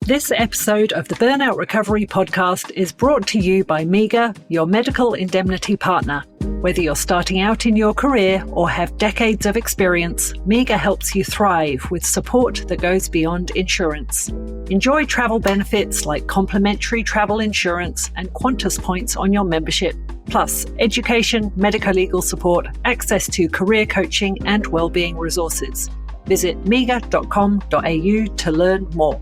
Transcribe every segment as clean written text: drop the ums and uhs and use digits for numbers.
This episode of the Burnout Recovery Podcast is brought to you by MEGA, your medical indemnity partner. Whether you're starting out in your career or have decades of experience, MEGA helps you thrive with support that goes beyond insurance. Enjoy travel benefits like complimentary travel insurance and Qantas points on your membership, plus education, medico-legal support, access to career coaching and wellbeing resources. Visit mega.com.au to learn more.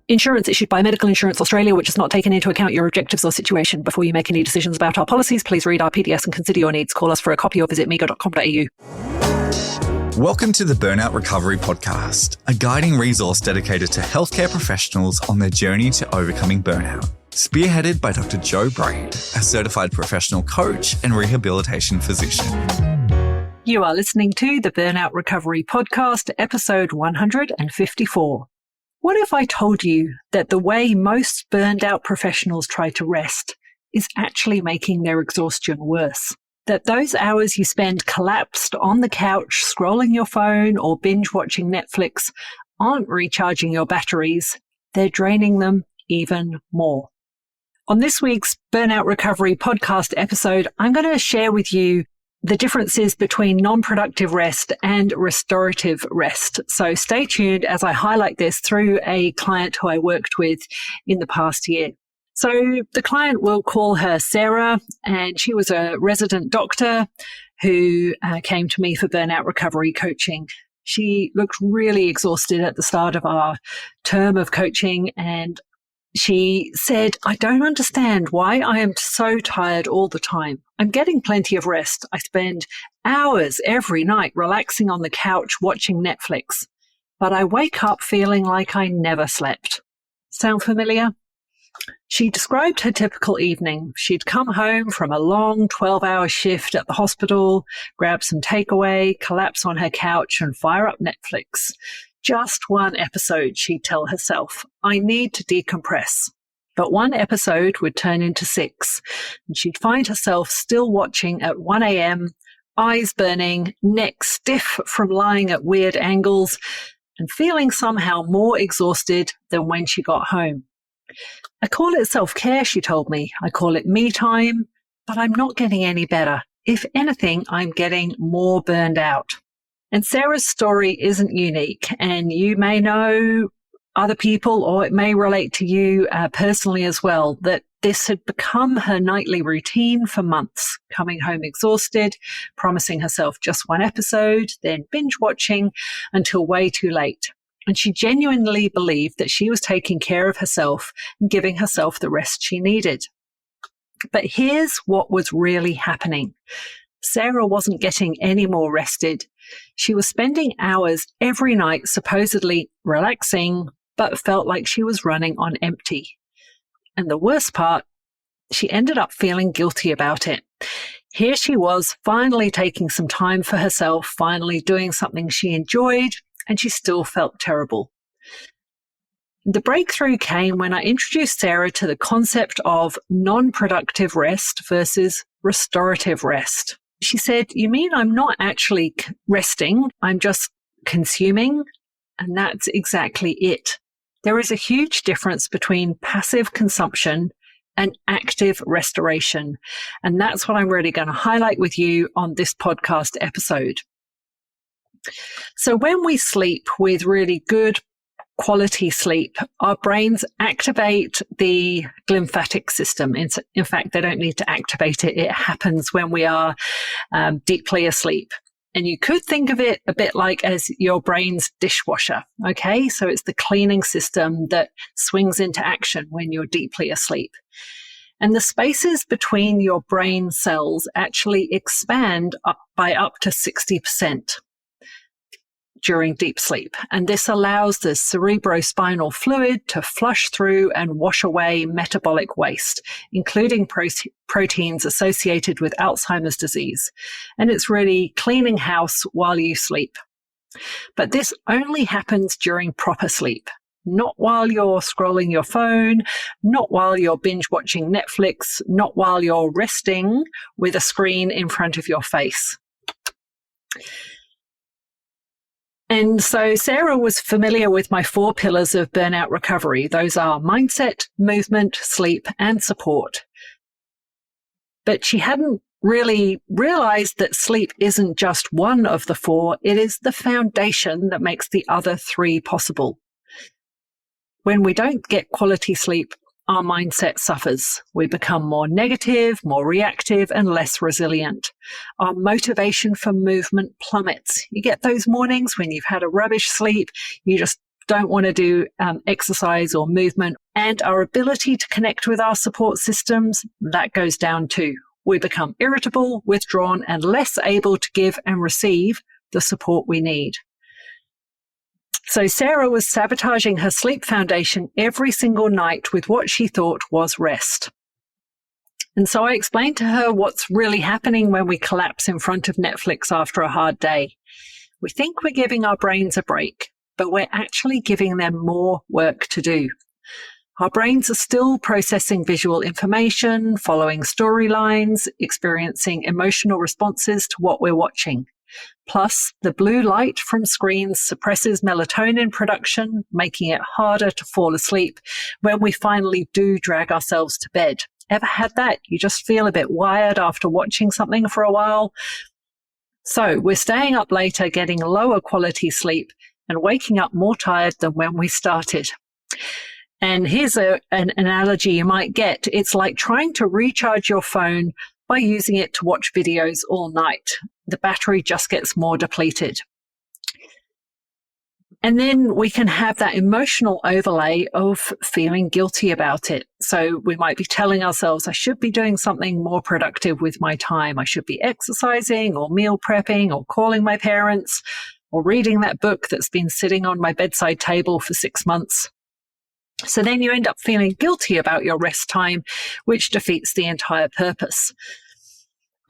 Insurance issued by Medical Insurance Australia, which has not taken into account your objectives or situation. Before you make any decisions about our policies, please read our PDS and consider your needs. Call us for a copy or visit mega.com.au. Welcome to the Burnout Recovery Podcast, a guiding resource dedicated to healthcare professionals on their journey to overcoming burnout. Spearheaded by Dr. Joe Braid, a certified professional coach and rehabilitation physician. You are listening to the Burnout Recovery Podcast, episode 154. What if I told you that the way most burned out professionals try to rest is actually making their exhaustion worse? That those hours you spend collapsed on the couch, scrolling your phone or binge watching Netflix aren't recharging your batteries, they're draining them even more. On this week's Burnout Recovery Podcast episode, I'm going to share with you the differences between non-productive rest and restorative rest. So stay tuned as I highlight this through a client who I worked with in the past year. So the client, will call her Sarah, and she was a resident doctor who came to me for burnout recovery coaching. She looked really exhausted at the start of our term of coaching, and she said, I don't understand why I am so tired all the time. I'm getting plenty of rest. I spend hours every night relaxing on the couch watching Netflix, but I wake up feeling like I never slept. Sound familiar? She described her typical evening. She'd come home from a long 12-hour shift at the hospital, grab some takeaway, collapse on her couch and fire up Netflix. Just one episode, she'd tell herself. I need to decompress. But one episode would turn into 6, and she'd find herself still watching at 1 a.m., eyes burning, neck stiff from lying at weird angles, and feeling somehow more exhausted than when she got home. I call it self-care, she told me. I call it me time, but I'm not getting any better. If anything, I'm getting more burned out. And Sarah's story isn't unique, and you may know other people, or it may relate to you personally as well, that this had become her nightly routine for months, coming home exhausted, promising herself just one episode, then binge watching until way too late. And she genuinely believed that she was taking care of herself and giving herself the rest she needed. But here's what was really happening. Sarah wasn't getting any more rested. She was spending hours every night supposedly relaxing, but felt like she was running on empty. And the worst part, she ended up feeling guilty about it. Here she was, finally taking some time for herself, finally doing something she enjoyed, and she still felt terrible. The breakthrough came when I introduced Sarah to the concept of non-productive rest versus restorative rest. She said, you mean I'm not actually resting, I'm just consuming? And that's exactly it. There is a huge difference between passive consumption and active restoration. And that's what I'm really going to highlight with you on this podcast episode. So when we sleep with really good quality sleep, our brains activate the glymphatic system. In fact, they don't need to activate it. It happens when we are deeply asleep. And you could think of it a bit like as your brain's dishwasher, okay? So it's the cleaning system that swings into action when you're deeply asleep. And the spaces between your brain cells actually expand by up to 60%. During deep sleep. And this allows the cerebrospinal fluid to flush through and wash away metabolic waste, including proteins associated with Alzheimer's disease. And it's really cleaning house while you sleep. But this only happens during proper sleep, not while you're scrolling your phone, not while you're binge watching Netflix, not while you're resting with a screen in front of your face. And so Sarah was familiar with my 4 pillars of burnout recovery. Those are mindset, movement, sleep, and support. But she hadn't really realized that sleep isn't just one of the 4. It is the foundation that makes the other 3 possible. When we don't get quality sleep, our mindset suffers. We become more negative, more reactive, and less resilient. Our motivation for movement plummets. You get those mornings when you've had a rubbish sleep, you just don't want to do exercise or movement. And our ability to connect with our support systems, that goes down too. We become irritable, withdrawn, and less able to give and receive the support we need. So Sarah was sabotaging her sleep foundation every single night with what she thought was rest. And so I explained to her what's really happening when we collapse in front of Netflix after a hard day. We think we're giving our brains a break, but we're actually giving them more work to do. Our brains are still processing visual information, following storylines, experiencing emotional responses to what we're watching. Plus, the blue light from screens suppresses melatonin production, making it harder to fall asleep when we finally do drag ourselves to bed. Ever had that? You just feel a bit wired after watching something for a while? So we're staying up later, getting lower quality sleep, and waking up more tired than when we started. And here's an analogy you might get. It's like trying to recharge your phone by using it to watch videos all night. The battery just gets more depleted. And then we can have that emotional overlay of feeling guilty about it. So we might be telling ourselves, I should be doing something more productive with my time. I should be exercising or meal prepping or calling my parents or reading that book that's been sitting on my bedside table for 6 months. So then you end up feeling guilty about your rest time, which defeats the entire purpose.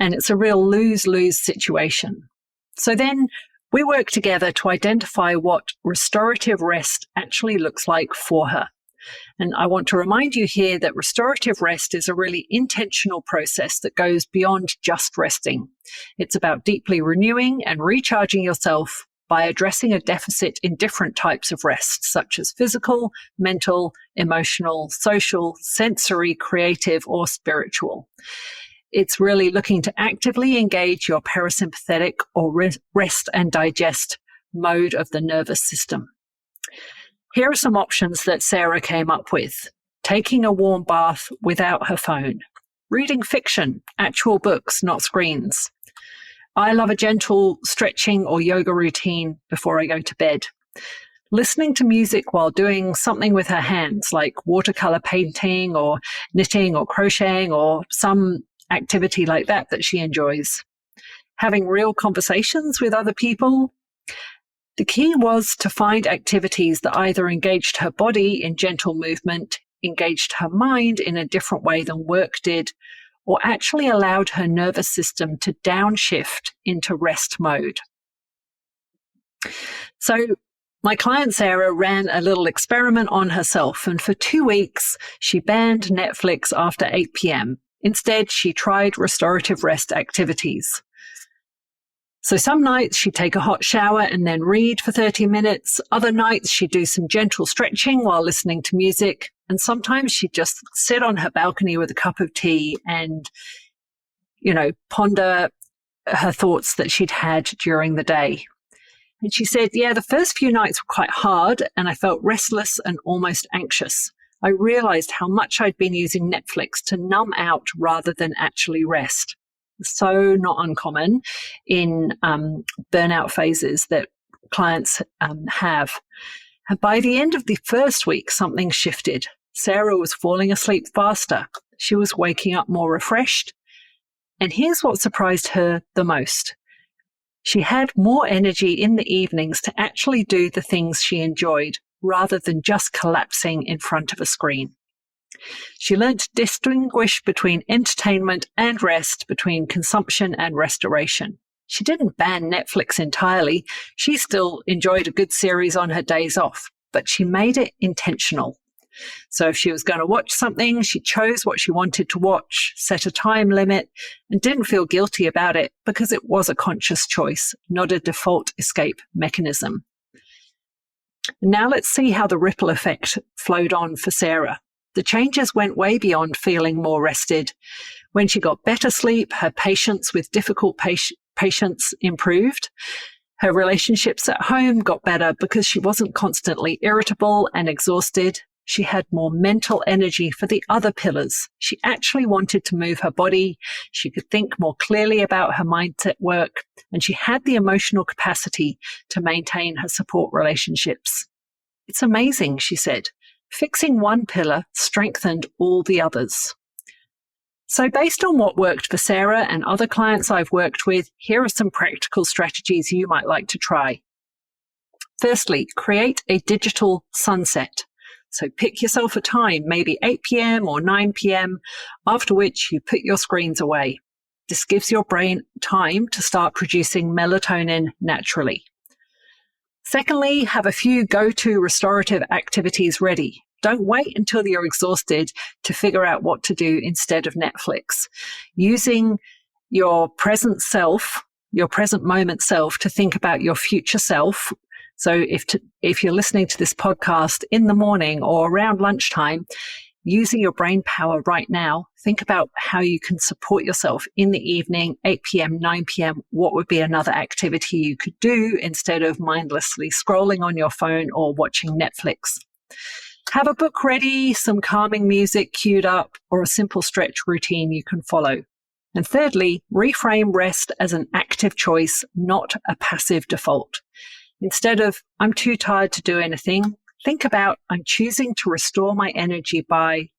And it's a real lose-lose situation. So then we work together to identify what restorative rest actually looks like for her. And I want to remind you here that restorative rest is a really intentional process that goes beyond just resting. It's about deeply renewing and recharging yourself by addressing a deficit in different types of rest, such as physical, mental, emotional, social, sensory, creative, or spiritual. It's really looking to actively engage your parasympathetic or rest and digest mode of the nervous system. Here are some options that Sarah came up with. Taking a warm bath without her phone. Reading fiction, actual books, not screens. I love a gentle stretching or yoga routine before I go to bed. Listening to music while doing something with her hands, like watercolor painting or knitting or crocheting or some activity like that she enjoys. Having real conversations with other people. The key was to find activities that either engaged her body in gentle movement, engaged her mind in a different way than work did, or actually allowed her nervous system to downshift into rest mode. So my client Sarah ran a little experiment on herself, and for 2 weeks she banned Netflix after 8 p.m. Instead, she tried restorative rest activities. So some nights she'd take a hot shower and then read for 30 minutes. Other nights she'd do some gentle stretching while listening to music. And sometimes she'd just sit on her balcony with a cup of tea and, ponder her thoughts that she'd had during the day. And she said, the first few nights were quite hard and I felt restless and almost anxious. I realized how much I'd been using Netflix to numb out rather than actually rest. So not uncommon in burnout phases that clients have. And by the end of the first week, something shifted. Sarah was falling asleep faster. She was waking up more refreshed. And here's what surprised her the most. She had more energy in the evenings to actually do the things she enjoyed, rather than just collapsing in front of a screen. She learned to distinguish between entertainment and rest, between consumption and restoration. She didn't ban Netflix entirely. She still enjoyed a good series on her days off, but she made it intentional. So if she was going to watch something, she chose what she wanted to watch, set a time limit, and didn't feel guilty about it because it was a conscious choice, not a default escape mechanism. Now let's see how the ripple effect flowed on for Sarah. The changes went way beyond feeling more rested. When she got better sleep, her patience with difficult patients improved. Her relationships at home got better because she wasn't constantly irritable and exhausted. She had more mental energy for the other pillars. She actually wanted to move her body. She could think more clearly about her mindset work, and she had the emotional capacity to maintain her support relationships. It's amazing, she said. Fixing one pillar strengthened all the others. So based on what worked for Sarah and other clients I've worked with, here are some practical strategies you might like to try. Firstly, create a digital sunset. So pick yourself a time, maybe 8 p.m. or 9 p.m., after which you put your screens away. This gives your brain time to start producing melatonin naturally. Secondly, have a few go-to restorative activities ready. Don't wait until you're exhausted to figure out what to do instead of Netflix. Using your present self, your present moment self, to think about your future self. So if you're listening to this podcast in the morning or around lunchtime, using your brain power right now, think about how you can support yourself in the evening, 8 p.m., 9 p.m. What would be another activity you could do instead of mindlessly scrolling on your phone or watching Netflix? Have a book ready, some calming music queued up, or a simple stretch routine you can follow. And thirdly, reframe rest as an active choice, not a passive default. Instead of, I'm too tired to do anything, think about, I'm choosing to restore my energy by ...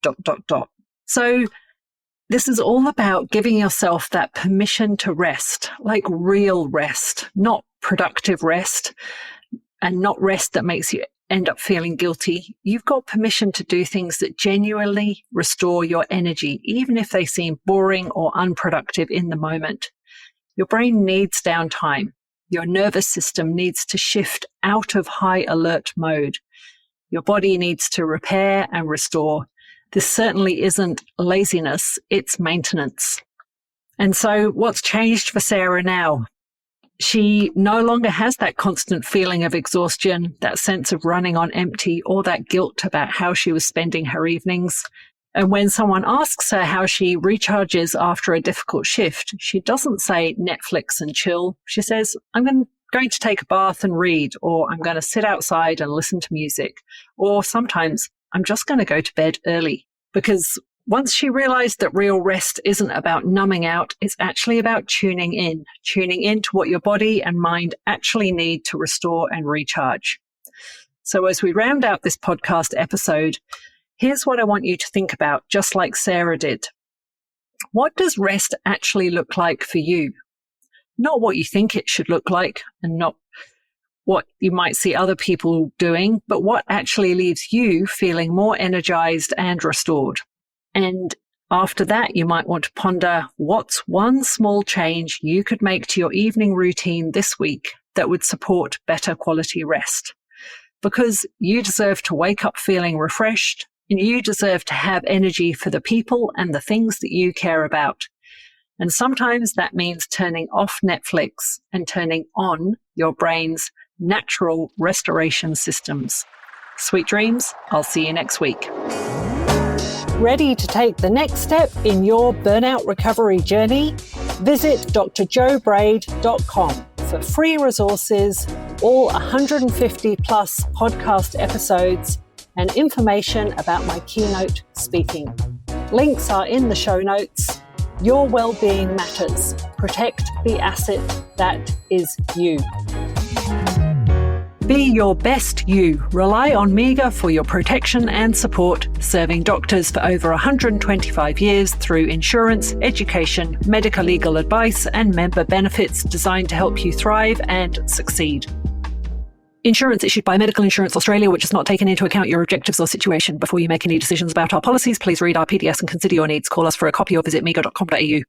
So this is all about giving yourself that permission to rest, like real rest, not productive rest, and not rest that makes you end up feeling guilty. You've got permission to do things that genuinely restore your energy, even if they seem boring or unproductive in the moment. Your brain needs downtime. Your nervous system needs to shift out of high alert mode. Your body needs to repair and restore. This certainly isn't laziness, it's maintenance. And so what's changed for Sarah now? She no longer has that constant feeling of exhaustion, that sense of running on empty, or that guilt about how she was spending her evenings. And when someone asks her how she recharges after a difficult shift, she doesn't say Netflix and chill. She says, I'm going to take a bath and read, or I'm going to sit outside and listen to music, or sometimes I'm just going to go to bed early. Because once she realized that real rest isn't about numbing out, it's actually about tuning in to what your body and mind actually need to restore and recharge. So as we round out this podcast episode, here's what I want you to think about, just like Sarah did. What does rest actually look like for you? Not what you think it should look like, and not what you might see other people doing, but what actually leaves you feeling more energized and restored. And after that, you might want to ponder what's one small change you could make to your evening routine this week that would support better quality rest. Because you deserve to wake up feeling refreshed, and you deserve to have energy for the people and the things that you care about. And sometimes that means turning off Netflix and turning on your brain's natural restoration systems. Sweet dreams. I'll see you next week. Ready to take the next step in your burnout recovery journey? Visit drjoebraid.com for free resources, all 150 plus podcast episodes, and information about my keynote speaking. Links are in the show notes. Your well-being matters. Protect the asset that is you. Be your best you. Rely on MEGA for your protection and support, serving doctors for over 125 years through insurance, education, medical legal advice, and member benefits designed to help you thrive and succeed. Insurance issued by Medical Insurance Australia, which has not taken into account your objectives or situation. Before you make any decisions about our policies, please read our PDS and consider your needs. Call us for a copy or visit mega.com.au.